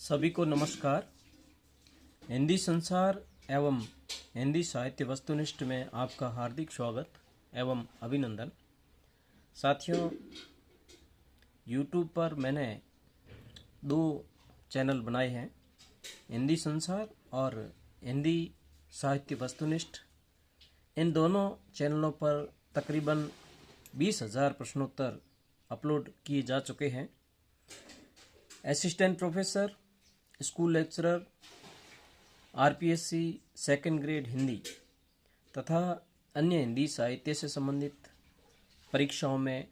सभी को नमस्कार। हिंदी संसार एवं हिंदी साहित्य वस्तुनिष्ठ में आपका हार्दिक स्वागत एवं अभिनंदन। साथियों, YouTube पर मैंने 2 चैनल बनाए हैं, हिंदी संसार और हिंदी साहित्य वस्तुनिष्ठ। इन दोनों चैनलों पर तकरीबन 20,000 प्रश्नोत्तर अपलोड किए जा चुके हैं। Assistant professor, school lecturer, RPSC second grade Hindi तथा अन्य हिंदी साहित्य से संबंधित परीक्षाओं में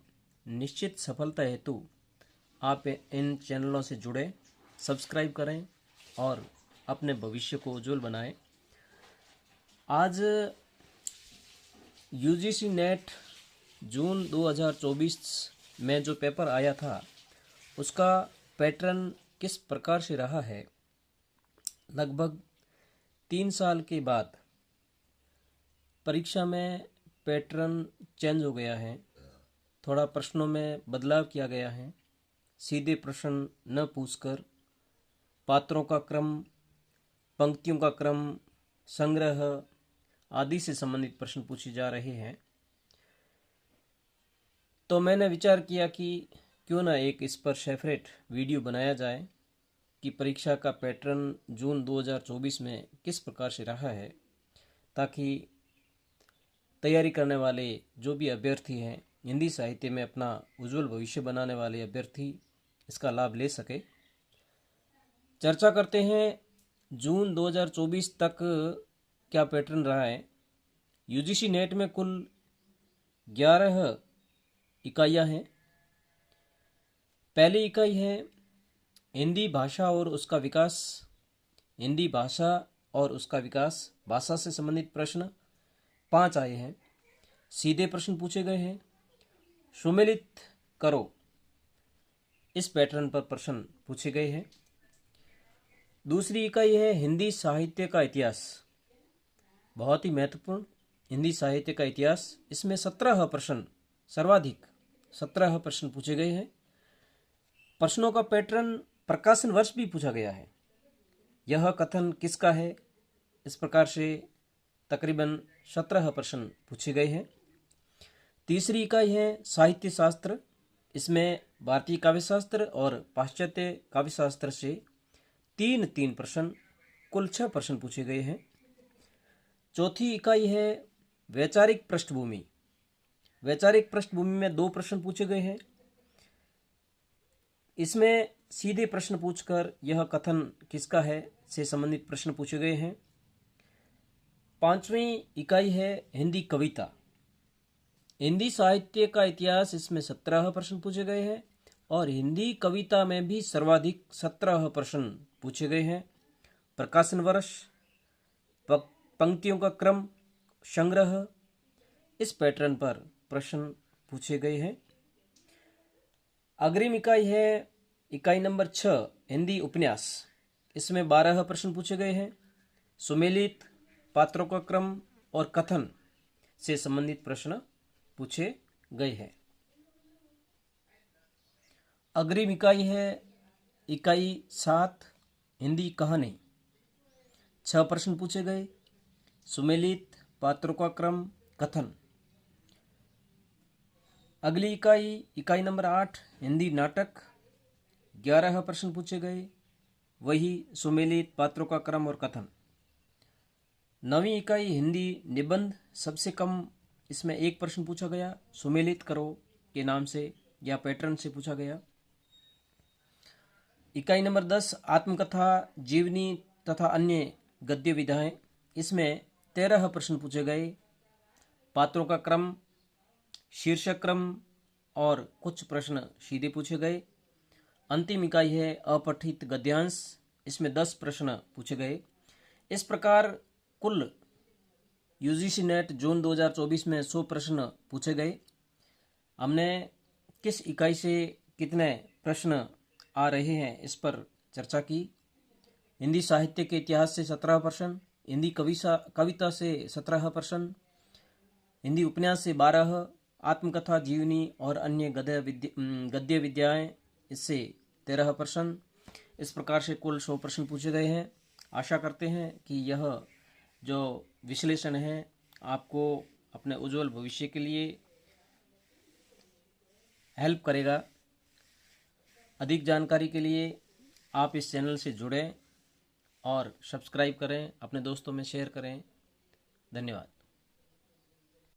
निश्चित सफलता हेतु आप इन चैनलों से जुड़ें, सब्सक्राइब करें और अपने भविष्य को उज्जवल बनाएं। आज यूजीसी नेट जून 2024 में जो पेपर आया था उसका पैटर्न किस प्रकार से रहा है। लगभग 3 साल के बाद परीक्षा में पैटर्न चेंज हो गया है, थोड़ा प्रश्नों में बदलाव किया गया है। सीधे प्रश्न न पूछकर पात्रों का क्रम, पंक्तियों का क्रम, संग्रह आदि से संबंधित प्रश्न पूछे जा रहे हैं। तो मैंने विचार किया कि क्यों ना एक इस पर सेपरेट वीडियो बनाया जाए कि परीक्षा का पैटर्न जून 2024 में किस प्रकार से रहा है, ताकि तैयारी करने वाले जो भी अभ्यर्थी हैं, हिंदी साहित्य में अपना उज्जवल भविष्य बनाने वाले अभ्यर्थी इसका लाभ ले सके। चर्चा करते हैं जून 2024 तक क्या पैटर्न रहा है। यूजीसी नेट में कुल 11 इकाइयाँ हैं। पहली इकाई है हिंदी भाषा और उसका विकास। हिंदी भाषा और उसका विकास, भाषा से संबंधित प्रश्न 5 आए हैं। सीधे प्रश्न पूछे गए हैं। सुमेलित करो, इस पैटर्न पर प्रश्न पूछे गए हैं। दूसरी इकाई है हिंदी साहित्य का इतिहास, बहुत ही महत्वपूर्ण हिंदी साहित्य का इतिहास। इसमें 17 प्रश्न, सर्वाधिक 17 प्रश्न पूछे गए हैं। प्रश्नों का पैटर्न प्रकाशन वर्ष भी पूछा गया है। यह कथन किसका है, इस प्रकार से तकरीबन 17 प्रश्न पूछे गए हैं। तीसरी इकाई है साहित्य शास्त्र। इसमें भारतीय काव्य शास्त्र और पाश्चात्य काव्य शास्त्र से 3 प्रश्न, कुल 6 प्रश्न पूछे गए हैं। चौथी इकाई है वैचारिक पृष्ठभूमि। वैचारिक पृष्ठभूमि में 2 प्रश्न पूछे गए हैं। इसमें सीधे प्रश्न पूछकर यह कथन किसका है से संबंधित प्रश्न पूछे गए हैं। 5वीं इकाई है हिंदी कविता। हिंदी साहित्य का इतिहास, इसमें 17 प्रश्न पूछे गए हैं और हिंदी कविता में भी सर्वाधिक 17 प्रश्न पूछे गए हैं। प्रकाशन वर्ष, पंक्तियों का क्रम, संग्रह, इस पैटर्न पर प्रश्न पूछे गए हैं। अग्रिम इकाई है इकाई नंबर 6 हिंदी उपन्यास। इसमें 12 प्रश्न पूछे गए हैं। सुमेलित, पात्रों का क्रम और कथन से संबंधित प्रश्न पूछे गए हैं। अग्रिम इकाई है इकाई 7 हिंदी कहानी। 6 प्रश्न पूछे गए। सुमेलित, पात्रों का क्रम, कथन। अगली इकाई नंबर 8 हिंदी नाटक। 11 प्रश्न पूछे गए, वही सुमेलित, पात्रों का क्रम और कथन। 9वीं इकाई हिंदी निबंध। सबसे कम इसमें 1 प्रश्न पूछा गया, सुमेलित करो के नाम से या पैटर्न से पूछा गया। इकाई नंबर 10 आत्मकथा, जीवनी तथा अन्य गद्य विधाएं। इसमें 13 प्रश्न पूछे गए। पात्रों का क्रम, शीर्षक क्रम और कुछ प्रश्न सीधे पूछे गए। अंतिम इकाई है अपठित गद्यांश। इसमें 10 प्रश्न पूछे गए। इस प्रकार कुल यूजीसी नेट जून 2024 में 100 प्रश्न पूछे गए। हमने किस इकाई से कितने प्रश्न आ रहे हैं इस पर चर्चा की। हिंदी साहित्य के इतिहास से 17 प्रश्न, हिंदी कविता से 17 प्रश्न, हिंदी उपन्यास से 12, आत्मकथा, जीवनी और अन्य गद्य विद्याएं इससे 13 प्रश्न, इस प्रकार से कुल 100 प्रश्न पूछे गए हैं। आशा करते हैं कि यह जो विश्लेषण है आपको अपने उज्जवल भविष्य के लिए हेल्प करेगा। अधिक जानकारी के लिए आप इस चैनल से जुड़ें और सब्सक्राइब करें, अपने दोस्तों में शेयर करें। धन्यवाद।